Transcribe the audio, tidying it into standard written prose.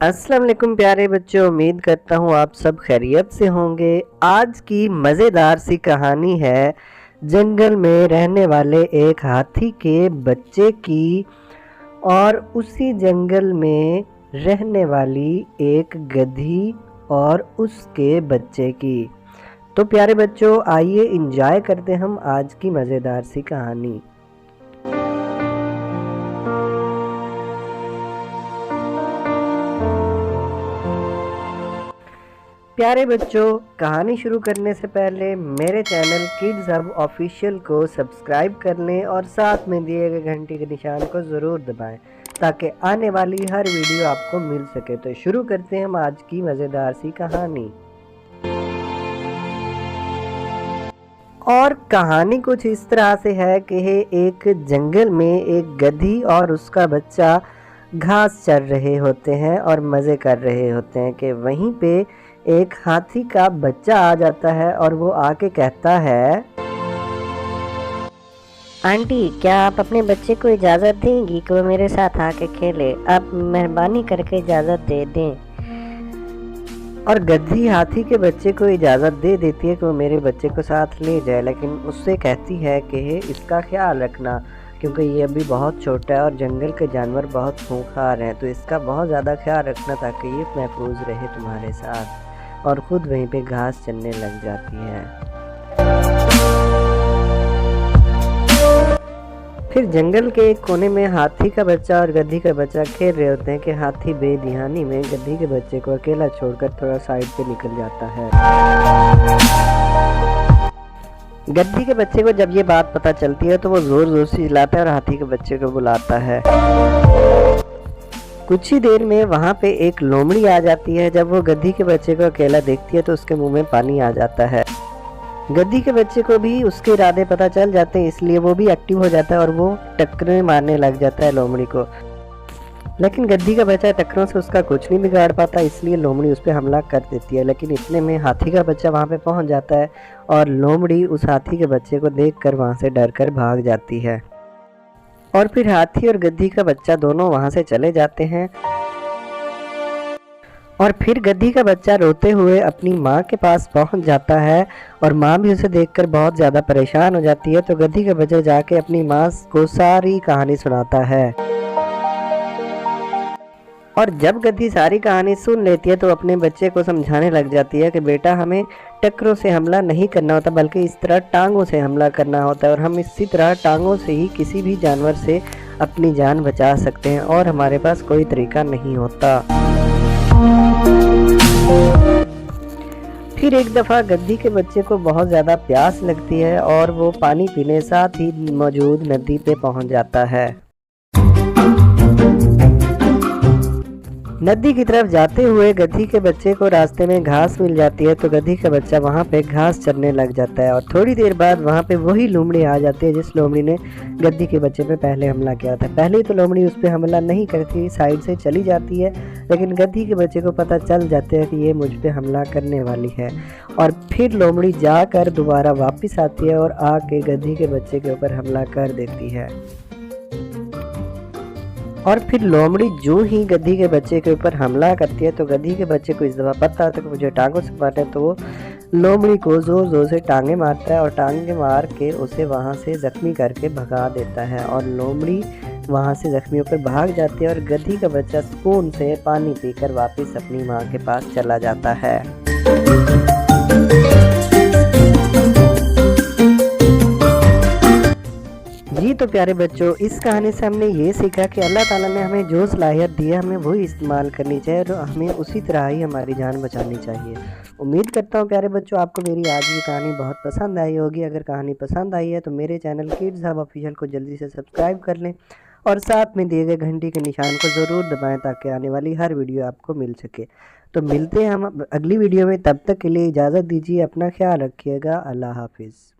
अस्सलाम वालेकुम प्यारे बच्चों, उम्मीद करता हूँ आप सब खैरियत से होंगे। आज की मज़ेदार सी कहानी है जंगल में रहने वाले एक हाथी के बच्चे की और उसी जंगल में रहने वाली एक गधी और उसके बच्चे की। तो प्यारे बच्चों, आइए इंजॉय करते हम आज की मज़ेदार सी कहानी। प्यारे बच्चों, कहानी शुरू करने से पहले मेरे चैनल किड्स हब ऑफिशियल को सब्सक्राइब कर लें और साथ में दिए गए घंटी के निशान को ज़रूर दबाएं ताकि आने वाली हर वीडियो आपको मिल सके। तो शुरू करते हैं हम आज की मज़ेदार सी कहानी। और कहानी कुछ इस तरह से है कि एक जंगल में एक गधी और उसका बच्चा घास चर रहे होते हैं और मज़े कर रहे होते हैं कि वहीं पे एक हाथी का बच्चा आ जाता है और वो आके कहता है, आंटी, क्या आप अपने बच्चे को इजाज़त देंगी कि वो मेरे साथ आके खेले? आप मेहरबानी करके इजाज़त दे दें। और गधी हाथी के बच्चे को इजाज़त दे देती है कि वो मेरे बच्चे को साथ ले जाए, लेकिन उससे कहती है कि इसका ख्याल रखना क्योंकि ये अभी बहुत छोटा है और जंगल के जानवर बहुत खूंखार हैं, तो इसका बहुत ज़्यादा ख्याल रखना ताकि ये महफूज रहे तुम्हारे साथ। और ख़ुद वहीं पे घास चरने लग जाती है। फिर जंगल के एक कोने में हाथी का बच्चा और गधी का बच्चा खेल रहे होते हैं कि हाथी बेध्यानी में गधी के बच्चे को अकेला छोड़कर थोड़ा साइड पे निकल जाता है। गद्दी के बच्चे को जब ये बात पता चलती है तो वो जोर जोर से चिल्लाता है और हाथी के बच्चे को बुलाता है। कुछ ही देर में वहाँ पे एक लोमड़ी आ जाती है। जब वो गद्दी के बच्चे को अकेला देखती है तो उसके मुंह में पानी आ जाता है। गद्दी के बच्चे को भी उसके इरादे पता चल जाते हैं, इसलिए वो भी एक्टिव हो जाता है और वो टक्करें मारने लग जाता है लोमड़ी को। लेकिन गद्दी का बच्चा टक्करों से उसका कुछ नहीं बिगाड़ पाता, इसलिए लोमड़ी उस पर हमला कर देती है। लेकिन इतने में हाथी का बच्चा वहाँ पे पहुँच जाता है और लोमड़ी उस हाथी के बच्चे को देखकर वहाँ से डर कर भाग जाती है। और फिर हाथी और गद्दी का बच्चा दोनों वहाँ से चले जाते हैं। और फिर गद्दी का बच्चा रोते हुए अपनी माँ के पास पहुँच जाता है और माँ भी उसे देखकर बहुत ज़्यादा परेशान हो जाती है। तो गद्दी का बच्चा जाके अपनी माँ को सारी कहानी सुनाता है। और जब गद्दी सारी कहानी सुन लेती है तो अपने बच्चे को समझाने लग जाती है कि बेटा, हमें टक्करों से हमला नहीं करना होता बल्कि इस तरह टांगों से हमला करना होता है, और हम इसी तरह टांगों से ही किसी भी जानवर से अपनी जान बचा सकते हैं और हमारे पास कोई तरीका नहीं होता। फिर एक दफ़ा गद्दी के बच्चे को बहुत ज़्यादा प्यास लगती है और वो पानी पीने साथ ही मौजूद नदी पे पहुंच जाता है। नदी की तरफ जाते हुए गधी के बच्चे को रास्ते में घास मिल जाती है, तो गधी का बच्चा वहाँ पे घास चरने लग जाता है। और थोड़ी देर बाद वहाँ पे वही लोमड़ी आ जाती है जिस लोमड़ी ने गधी के बच्चे पे पहले हमला किया था। पहले तो लोमड़ी उस पर हमला नहीं करती, साइड से चली जाती है, लेकिन गधी के बच्चे को पता चल जाता है कि ये मुझ पर हमला करने वाली है। और फिर लोमड़ी जाकर दोबारा वापस आती है और आके गधी के बच्चे के ऊपर हमला कर देती है। और फिर लोमड़ी जो ही गधी के बच्चे के ऊपर हमला करती है तो गधी के बच्चे को इस दफ़ा पता होता है कि मुझे टांगों से मारना है, तो वो लोमड़ी को ज़ोर ज़ोर से टांगे मारता है और टांगे मार के उसे वहाँ से ज़ख्मी करके भगा देता है। और लोमड़ी वहाँ से ज़ख्मी होकर भाग जाती है और गधी का बच्चा सुकून से पानी पीकर वापस अपनी माँ के पास चला जाता है। जी तो प्यारे बच्चों, इस कहानी से हमने ये सीखा कि अल्लाह ताला ने हमें जो सलाहियत दी है हमें वही इस्तेमाल करनी चाहिए और हमें उसी तरह ही हमारी जान बचानी चाहिए। उम्मीद करता हूँ प्यारे बच्चों आपको मेरी आज की कहानी बहुत पसंद आई होगी। अगर कहानी पसंद आई है तो मेरे चैनल किड्स हब ऑफिशियल को जल्दी से सब्सक्राइब कर लें और साथ में दिए गए घंटी के निशान को ज़रूर दबाएँ ताकि आने वाली हर वीडियो आपको मिल सके। तो मिलते हैं हम अगली वीडियो में, तब तक के लिए इजाज़त दीजिए, अपना ख्याल रखिएगा। अल्लाह हाफिज़।